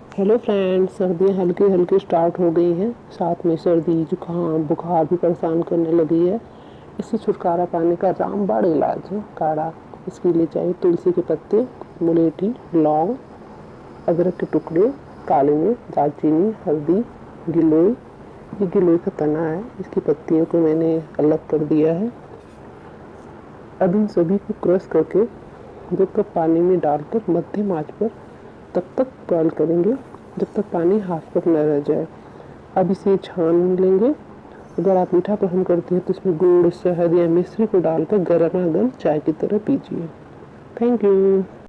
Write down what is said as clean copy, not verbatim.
Hello friends, सर्दियाँ हल्की हल्की स्टार्ट हो गई हैं। साथ में सर्दी जुकाम बुखार भी परेशान करने लगी है। इससे छुटकारा पाने का रामबाण इलाज है काढ़ा। इसके लिए चाहिए तुलसी के पत्ते, मुलेठी, लौंग, अदरक के टुकड़े, काली मिर्च, दालचीनी, हल्दी, गिलोय। ये गिलोय का तना है, इसकी पत्तियों को मैंने अलग कर दिया है। अब इन सभी को क्रश करके 2 कप पानी में डालकर मध्यम आंच पर तब तक बॉयल करेंगे जब तक पानी हाफ कप न रह जाए। अब इसे छान लेंगे। अगर आप मीठा पसंद करते हैं तो इसमें गुड़, शहद या मिश्री को डालकर गरमा गर्म चाय की तरह पीजिए। Thank you.